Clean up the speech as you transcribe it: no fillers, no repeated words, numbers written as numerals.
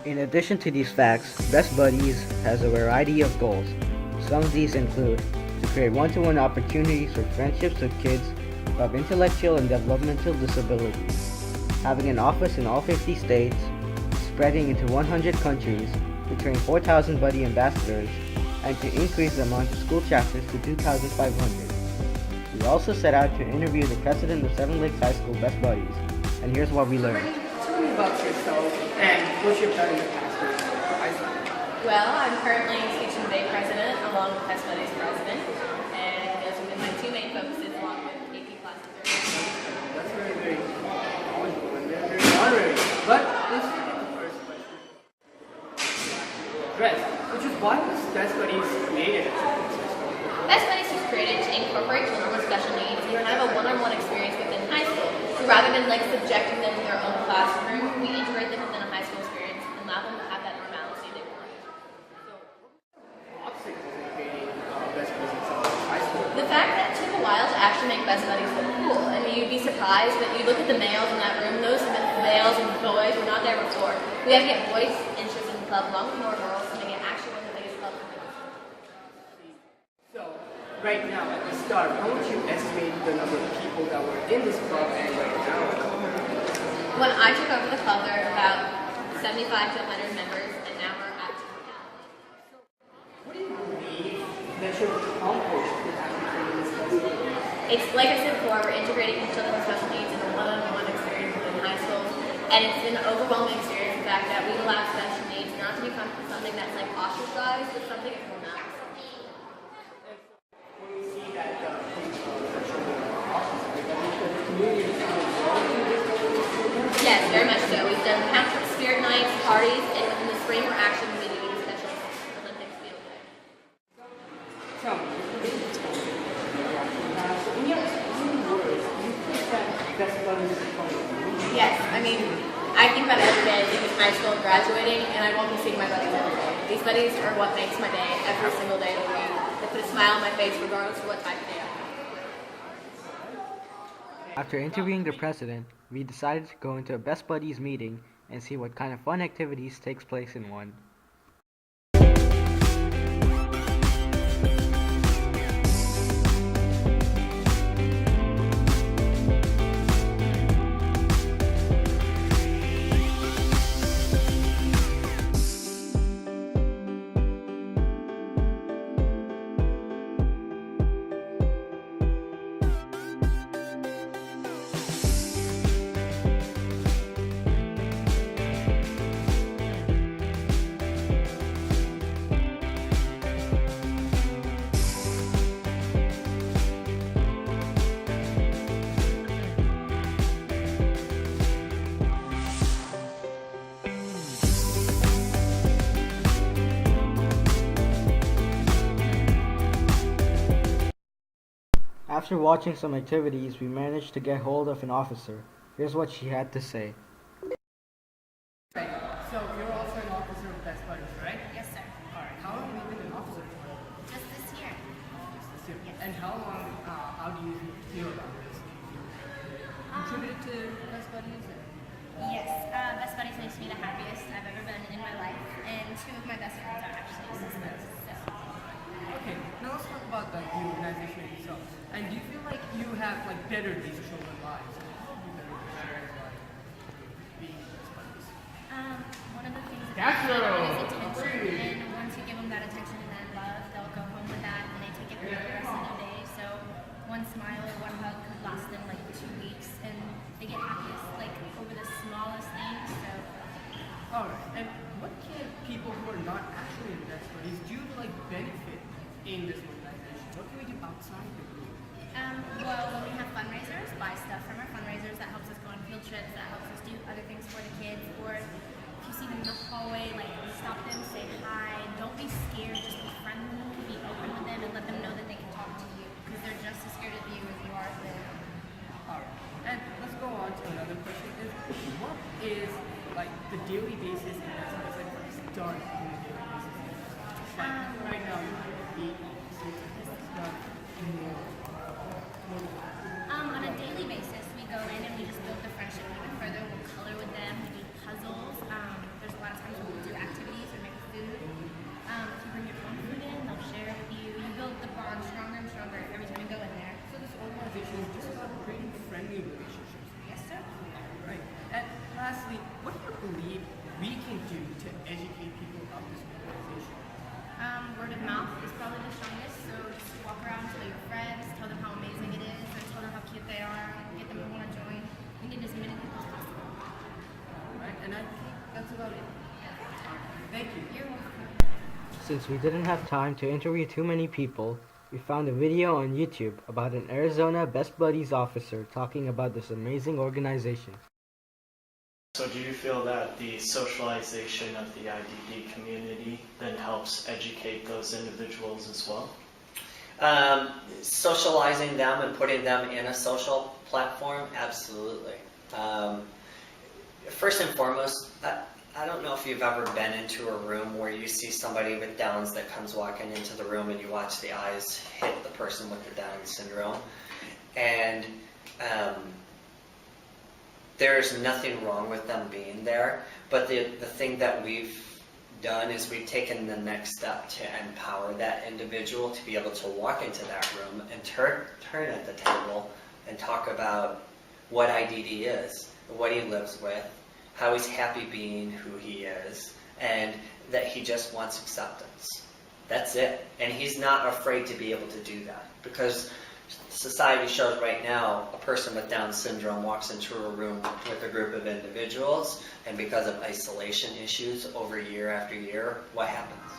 In addition to these facts, Best Buddies has a variety of goals. Some of these include to create one-to-one opportunities for friendships with kids who have intellectual and developmental disabilities, having an office in all 50 states, spreading into 100 countries, to train 4,000 Buddy ambassadors, and to increase the amount of school chapters to 2,500. We also set out to interview the president of Seven Lakes High School Best Buddies, and here's what we learned. Tell me about yourself and what you've done in the past year for high school. Well, I'm currently Teaching Day President along with Best Buddies President, and those have been my two main focuses along with AP classes. That's very knowledgeable and very honorary. But let's get into the first question. Dress, which is why was Best Buddies created? Best Buddies was created to incorporate children with special needs and have a one-on-one experience within high school. So rather than subjecting them to their own classroom, we integrate them within a high school experience and allow them to have that normalcy they want. Obstacles in creating Best Buddies in high school. The fact that it took a while to actually make Best Buddies look cool. I mean, you'd be surprised, but you look at the males in that room, those males and boys were not there before. We have to get boys interested in the club along with more girls to make it actually one of the biggest clubs in the world. So, right now at the start, how would you estimate the number of people that were in this club and right now? When I took over the club, there were about 75 to 100 members, and now we're at 200. What do you believe that should accomplish with actually this festival? It's like I said before, we're integrating children with special needs in a one-on-one experience within high schools, and it's been an overwhelming experience. The fact that we allow special needs not to become something that's ostracized, but something that's more natural. When we see that the children are autistic, that means that the community is involved in this program? Yes, very much so. We've done countless spirit nights, parties, and in the spring we're actually going to be doing a special Olympics field day. Tell me, so in your own words, you think that Best Buddies is fun? Yes, I mean, I think about it every day leaving high school and graduating, and I won't be seeing my buddies every day. These buddies are what makes my day every single day of the week. They put a smile on my face regardless of what type of day I'm having. After interviewing the president, we decided to go into a Best Buddies meeting and see what kind of fun activities takes place in one. After watching some activities, we managed to get hold of an officer. Here's what she had to say. Right. So you're also an officer of Best Buddies, right? Yes, sir. Alright. How long have you been an officer for? Just this year. Just this year. Yes. And how do you feel about this? Contributed to Best Buddies? Yes, Best Buddies makes me the happiest I've ever been in my life, and two of my best friends are actually sisters. So. Okay, now let's talk about the organization itself. And do you feel like you have bettered these children's lives? Being Best Buddies? One of the things that That's they right. need is attention, and once you give them that attention and that love, they'll go home with that, and they take it for the rest of their day. So one smile or one hug could last them 2 weeks, and they get happiest over the smallest things. So. Alright, and what can people who are not actually in Best Buddies do to benefit in this organization? What can we do outside the group? Well, when we have fundraisers, buy stuff from our fundraisers. That helps us go on field trips. That helps us do other things for the kids. Or if you see them in the hallway, stop them, say hi. Don't be scared. Just be friendly. Be open with them and let them know that they can talk to you because they're just as scared of you as you are of them. Alright, and let's go on to another question. What is the daily basis in Best Buddies? Done on a daily basis. Right now, you have 8 officers. What's done more? On a daily basis, we go in and we just build the friendship even further. We'll color with them. We do puzzles. There's a lot of times we'll of mouth is probably the strongest. So just walk around, tell your friends, tell them how amazing it is, or tell them how cute they are, get them to want to join. We need as many people as possible. Right? And I think that's about it. Thank you. You're welcome. Since we didn't have time to interview too many people, we found a video on YouTube about an Arizona Best Buddies officer talking about this amazing organization. So do you feel that the socialization of the IDD community then helps educate those individuals as well? Socializing them and putting them in a social platform, absolutely. First and foremost, I don't know if you've ever been into a room where you see somebody with Downs that comes walking into the room and you watch the eyes hit the person with the Down syndrome. And there's nothing wrong with them being there, but the thing that we've done is we've taken the next step to empower that individual to be able to walk into that room and turn at the table and talk about what IDD is, what he lives with, how he's happy being who he is, and that he just wants acceptance. That's it. And he's not afraid to be able to do that, because society shows right now a person with Down syndrome walks into a room with a group of individuals, and because of isolation issues over year after year, what happens?